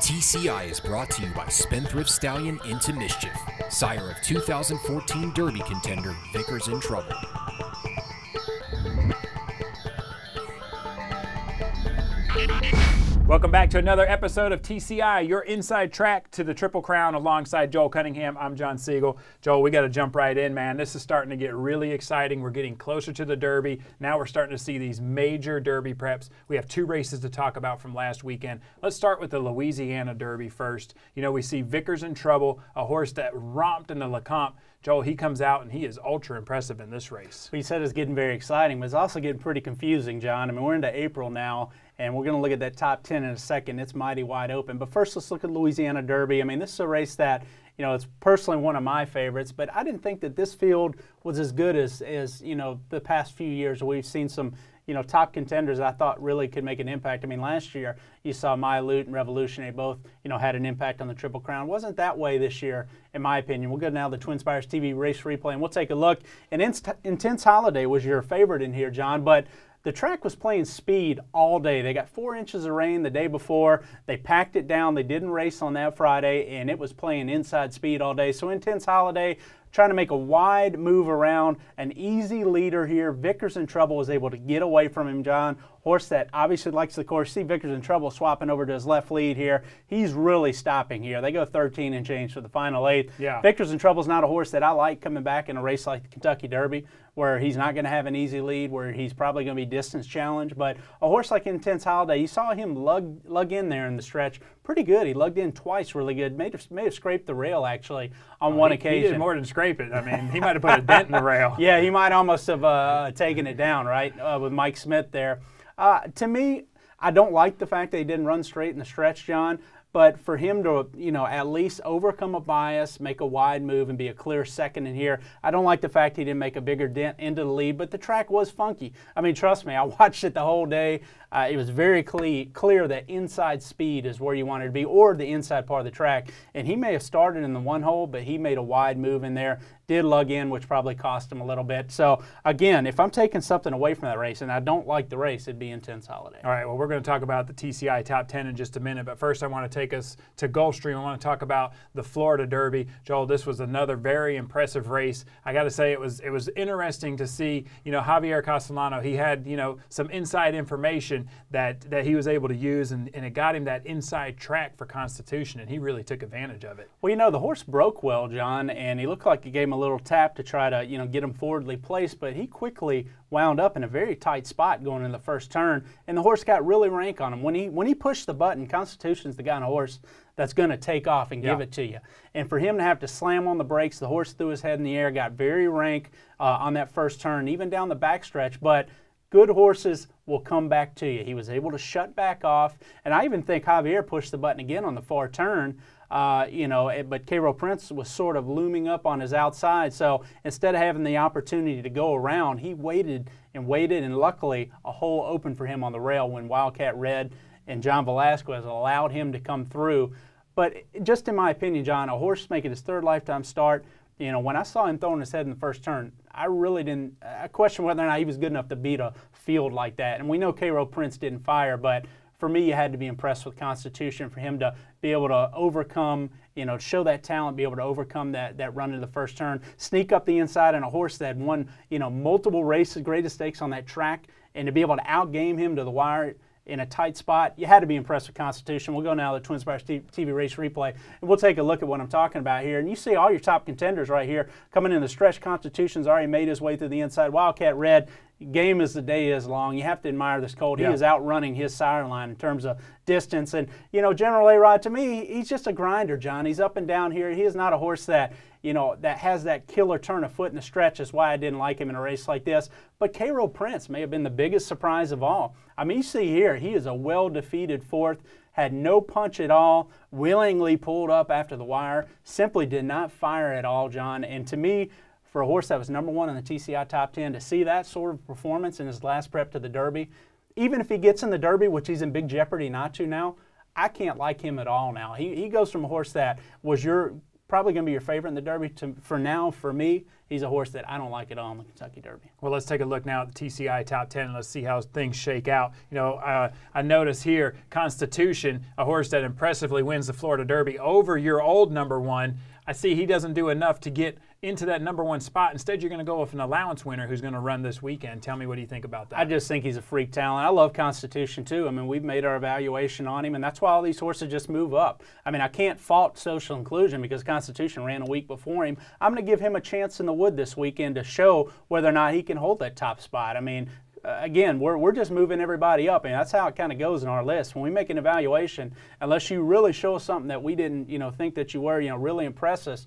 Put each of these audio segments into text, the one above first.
TCI is brought to you by Spendthrift Stallion Into Mischief, sire of 2014 Derby contender Vickers in Trouble. Welcome back to another episode of TCI, your inside track to the Triple Crown alongside Joel Cunningham. I'm John Siegel. Joel, we got to jump right in, man. This is starting to get really exciting. We're getting closer to the Derby. Now we're starting to see these major Derby preps. We have two races to talk about from last weekend. Let's start with the Louisiana Derby first. You know, we see Vickers in Trouble, a horse that romped in the Lecomte. Joel, he comes out and he is ultra impressive in this race. Well, you said it's getting very exciting, but it's also getting pretty confusing, John. I mean, we're into April now, and we're going to look at that top 10 in a second. It's mighty wide open. But first, let's look at Louisiana Derby. I mean, this is a race that, you know, it's personally one of my favorites, but I didn't think that this field was as good as you know, the past few years. We've seen some, you know, top contenders I thought really could make an impact. I mean, last year you saw My Loot and Revolutionary both, you know, had an impact on the Triple Crown. It wasn't that way this year, in my opinion. We'll go now to the Twin Spires TV race replay, and we'll take a look. And Intense Holiday was your favorite in here, John, but the track was playing speed all day. They got 4 inches of rain the day before. They packed it down. They didn't race on that Friday, and it was playing inside speed all day. So Intense Holiday trying to make a wide move around, an easy leader here. Vickers in Trouble was able to get away from him, John. Horse that obviously likes the course. See Vickers in Trouble swapping over to his left lead here. He's really stopping here. They go 13 and change for the final 8th. Yeah. Vickers in Trouble is not a horse that I like coming back in a race like the Kentucky Derby, where he's not going to have an easy lead, where he's probably going to be distance challenged. But a horse like Intense Holiday, you saw him lug in there in the stretch pretty good. He lugged in twice really good. May have scraped the rail, actually, on one occasion. He did more than scrape it. I mean, he might have put a dent in the rail. Yeah, he might almost have taken it down, right, with Mike Smith there. To me, I don't like the fact that he didn't run straight in the stretch, John. But for him to, you know, at least overcome a bias, make a wide move, and be a clear second in here, I don't like the fact he didn't make a bigger dent into the lead, but the track was funky. I mean, trust me, I watched it the whole day. It was very clear that inside speed is where you wanted to be, or the inside part of the track. And he may have started in the one hole, but he made a wide move in there, did lug in, which probably cost him a little bit. So, again, if I'm taking something away from that race, and I don't like the race, it'd be Intense Holiday. All right, well, we're going to talk about the TCI Top 10 in just a minute, but first I want to take us to Gulfstream. I want to talk about the Florida Derby. Joel, this was another very impressive race. I got to say it was interesting to see, you know, Javier Castellano. He had, you know, some inside information that he was able to use, and it got him that inside track for Constitution, and he really took advantage of it. Well, you know, the horse broke well, John, and he looked like he gave him a little tap to try to, you know, get him forwardly placed, but he quickly wound up in a very tight spot going in the first turn, and the horse got really rank on him. When he pushed the button, Constitution's the kind of horse that's going to take off and give it to you. And for him to have to slam on the brakes, the horse threw his head in the air, got very rank on that first turn, even down the backstretch, but good horses will come back to you. He was able to shut back off, and I even think Javier pushed the button again on the far turn, you know, but Cairo Prince was sort of looming up on his outside, so instead of having the opportunity to go around, he waited, and luckily a hole opened for him on the rail when Wildcat Red and John Velasquez allowed him to come through. But just in my opinion, John, a horse making his 3rd lifetime start, you know, when I saw him throwing his head in the first turn, I really didn't question whether or not he was good enough to beat a field like that. And we know Cairo Prince didn't fire, but for me, you had to be impressed with Constitution for him to be able to overcome, you know, show that talent, be able to overcome that run in the first turn, sneak up the inside on a horse that had won, you know, multiple races, greatest stakes on that track, and to be able to outgame him to the wire in a tight spot. You had to be impressed with Constitution. We'll go now to the Twin Spires TV race replay, and we'll take a look at what I'm talking about here. And you see all your top contenders right here coming in the stretch. Constitution's already made his way through the inside. Wildcat Red, game as the day is long. You have to admire this colt. He is outrunning his sire line in terms of distance. And, you know, General A-Rod, to me, he's just a grinder, John. He's up and down here. He is not a horse that, you know, that has that killer turn of foot in the stretch. That's why I didn't like him in a race like this. But Cairo Prince may have been the biggest surprise of all. I mean, you see here, he is a well-defeated 4th, had no punch at all, willingly pulled up after the wire, simply did not fire at all, John. And to me, for a horse that was #1 in the TCI Top 10, to see that sort of performance in his last prep to the Derby, even if he gets in the Derby, which he's in big jeopardy not to now, I can't like him at all now. He goes from a horse that was your probably going to be your favorite in the Derby. For now, for me, he's a horse that I don't like at all in the Kentucky Derby. Well, let's take a look now at the TCI Top 10 and let's see how things shake out. You know, I notice here, Constitution, a horse that impressively wins the Florida Derby over your old number one. I see he doesn't do enough to get into that number one spot. Instead, you're going to go with an allowance winner who's going to run this weekend. Tell me, what do you think about that? I just think he's a freak talent. I love Constitution, too. I mean, we've made our evaluation on him, and that's why all these horses just move up. I mean, I can't fault Social Inclusion because Constitution ran a week before him. I'm going to give him a chance in the wood this weekend to show whether or not he can hold that top spot. I mean, again, we're just moving everybody up, and that's how it kind of goes in our list. When we make an evaluation, unless you really show us something that we didn't, think that you were, really impress us,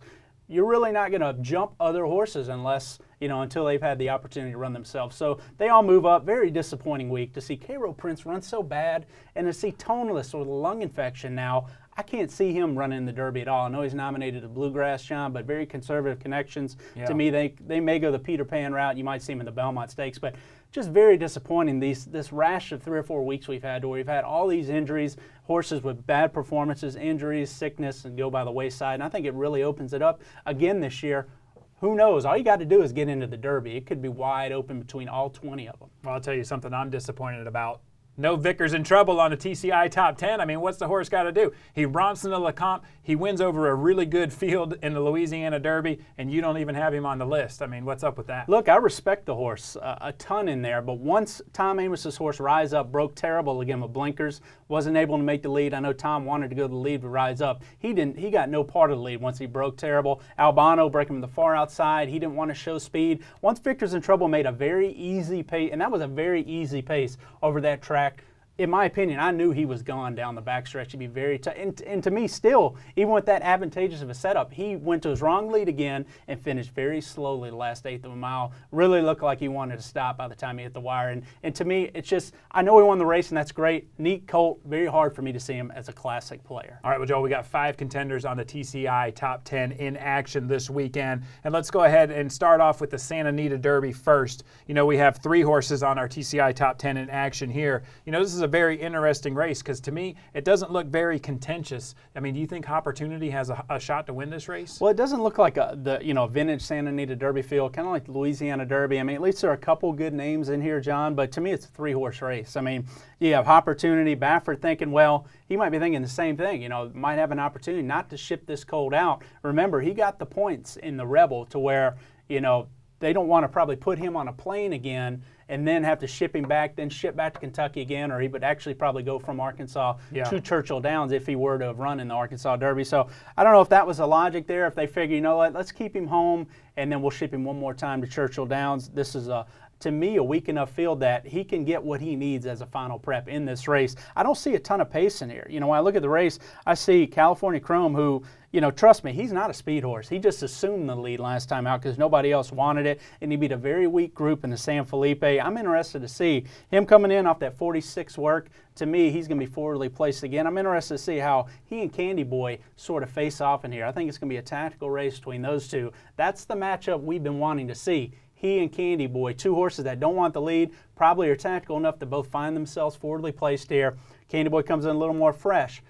you're really not going to jump other horses unless, until they've had the opportunity to run themselves. So they all move up. Very disappointing week to see Cairo Prince run so bad and to see Toneless with a lung infection now. I can't see him running the Derby at all. I know he's nominated to Bluegrass, John, but very conservative connections. Yeah. To me, they may go the Peter Pan route. You might see him in the Belmont Stakes, but just very disappointing. This rash of 3 or 4 weeks we've had, where we've had all these injuries, horses with bad performances, injuries, sickness, and go by the wayside. And I think it really opens it up again this year. Who knows? All you got to do is get into the Derby. It could be wide open between all 20 of them. Well, I'll tell you something I'm disappointed about. No Vickers in Trouble on the TCI Top 10. I mean, what's the horse got to do? He romps into Lecomte. He wins over a really good field in the Louisiana Derby, and you don't even have him on the list. I mean, what's up with that? Look, I respect the horse a ton in there, but once Tom Amos's horse Rise Up broke terrible again with blinkers, wasn't able to make the lead. I know Tom wanted to go to the lead with Rise Up. He didn't. He got no part of the lead once he broke terrible. Albano breaking him the far outside. He didn't want to show speed. Once Vickers in Trouble made a very easy pace, and that was a very easy pace over that track. In my opinion, I knew he was gone down the backstretch. He'd be very tough. And to me, still, even with that advantageous of a setup, he went to his wrong lead again and finished very slowly the last eighth of a mile. Really looked like he wanted to stop by the time he hit the wire. And to me, it's just, I know he won the race, and that's great. Neat colt. Very hard for me to see him as a classic player. All right, well, Joel, we got 5 contenders on the TCI Top 10 in action this weekend. And let's go ahead and start off with the Santa Anita Derby first. We have 3 horses on our TCI Top 10 in action here. This is a very interesting race because to me it doesn't look very contentious. I mean, do you think Opportunity has a shot to win this race? Well, it doesn't look like the vintage Santa Anita Derby field, kind of like the Louisiana Derby. I mean, at least there are a couple good names in here, John, but to me it's a 3-horse race. I mean, you have Opportunity, Baffert thinking, well, he might be thinking the same thing, might have an opportunity not to ship this colt out. Remember, he got the points in the Rebel to where, they don't want to probably put him on a plane again and then have to ship him back, then ship back to Kentucky again, or he would actually probably go from Arkansas to Churchill Downs if he were to have run in the Arkansas Derby. So I don't know if that was the logic there, if they figure, you know what, let's keep him home and then we'll ship him one more time to Churchill Downs. This is to me, a weak enough field that he can get what he needs as a final prep in this race. I don't see a ton of pace in here. When I look at the race, I see California Chrome, who, trust me, he's not a speed horse. He just assumed the lead last time out because nobody else wanted it, and he beat a very weak group in the San Felipe. I'm interested to see him coming in off that 46 work. To me, he's going to be forwardly placed again. I'm interested to see how he and Candy Boy sort of face off in here. I think it's going to be a tactical race between those two. That's the matchup we've been wanting to see. He and Candy Boy, 2 horses that don't want the lead, probably are tactical enough to both find themselves forwardly placed here. Candy Boy comes in a little more fresh.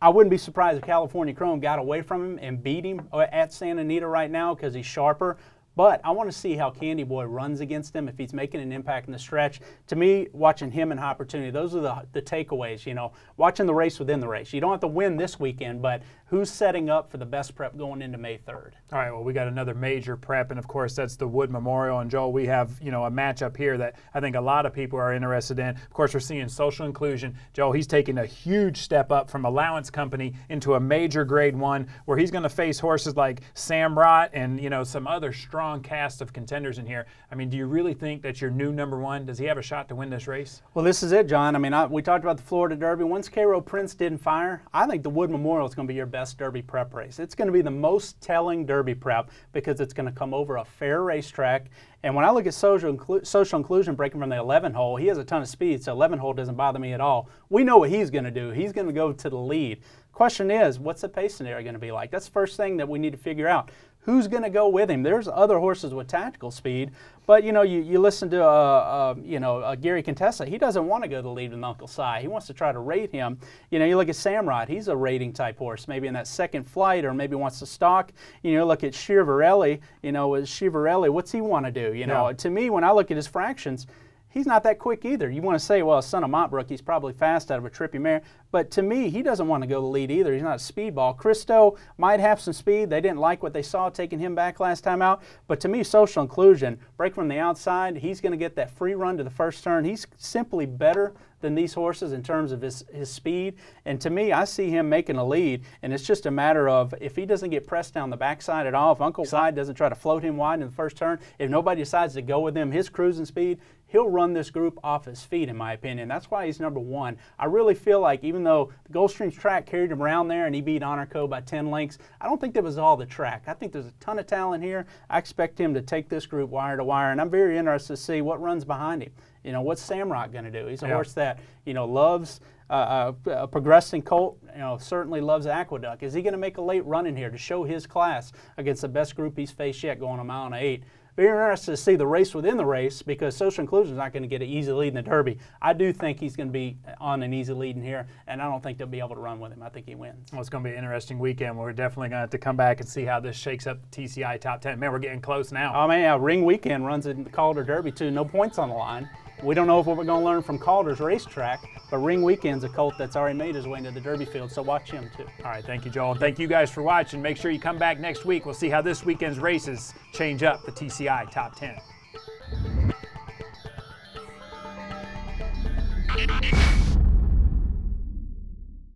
I wouldn't be surprised if California Chrome got away from him and beat him at Santa Anita right now because he's sharper. But I want to see how Candy Boy runs against him, if he's making an impact in the stretch. To me, watching him and Opportunity, those are the takeaways, watching the race within the race. You don't have to win this weekend, but who's setting up for the best prep going into May 3rd? All right, well, we got another major prep, and of course, that's the Wood Memorial. And Joel, we have, a matchup here that I think a lot of people are interested in. Of course, we're seeing Social Inclusion. Joel, he's taking a huge step up from Allowance Company into a major Grade 1, where he's going to face horses like Samrot and, some other strong cast of contenders in here. I mean, do you really think that your new number 1, does he have a shot to win this race? Well, this is it, John. I mean, we talked about the Florida Derby. Once Cairo Prince didn't fire, I think the Wood Memorial is going to be your best Derby prep race. It's going to be the most telling Derby prep because it's going to come over a fair racetrack. And when I look at Social Inclusion breaking from the 11 hole, he has a ton of speed, so 11 hole doesn't bother me at all. We know what he's going to do. He's going to go to the lead. Question is, what's the pace scenario going to be like? That's the first thing that we need to figure out. who's going to go with him? There's other horses with tactical speed, but you know, you listen to Gary Contessa. He doesn't want to go to the lead with Uncle Si. He wants to try to rate him. You know, you look at Samrod. He's a rating type horse, maybe in that second flight, or maybe wants to stalk. You know, look at Chiavarelli. You know, with Chiavarelli, what's he want to do? You know, to me, when I look at his fractions, he's not that quick either. You want to say, well, son of Montbrook, he's probably fast out of a trippy mare. But to me, he doesn't want to go the lead either. He's not a speedball. Christo might have some speed. They didn't like what they saw taking him back last time out. But to me, Social Inclusion, break from the outside, he's going to get that free run to the first turn. He's simply better than these horses in terms of his speed. And to me, I see him making a lead. And it's just a matter of if he doesn't get pressed down the backside at all, if Uncle Si doesn't try to float him wide in the first turn, if nobody decides to go with him, his cruising speed, he'll run this group off his feet, in my opinion. That's why he's number one. I really feel like even though the Gulfstream's track carried him around there and he beat Honor Co. by 10 lengths, I don't think that was all the track. I think there's a ton of talent here. I expect him to take this group wire to wire, and I'm very interested to see what runs behind him. You know, what's Samrock going to do? He's a horse that, you know, loves a progressing colt, you know, certainly loves Aqueduct. Is he going to make a late run in here to show his class against the best group he's faced yet, going a mile and 8? Very interested to see the race within the race, because Social Inclusion is not going to get an easy lead in the Derby. I do think he's going to be on an easy lead in here, and I don't think they'll be able to run with him. I think he wins. Well, it's going to be an interesting weekend. We're definitely going to have to come back and see how this shakes up the TCI top 10. Man, we're getting close now. Oh, man, yeah, Ring Weekend runs in the Calder Derby, too. No points on the line. We don't know if what we're going to learn from Calder's racetrack, but Ring Weekend's a colt that's already made his way into the Derby field, so watch him too. All right, thank you, Joel. And thank you guys for watching. Make sure you come back next week. We'll see how this weekend's races change up the TCI top 10.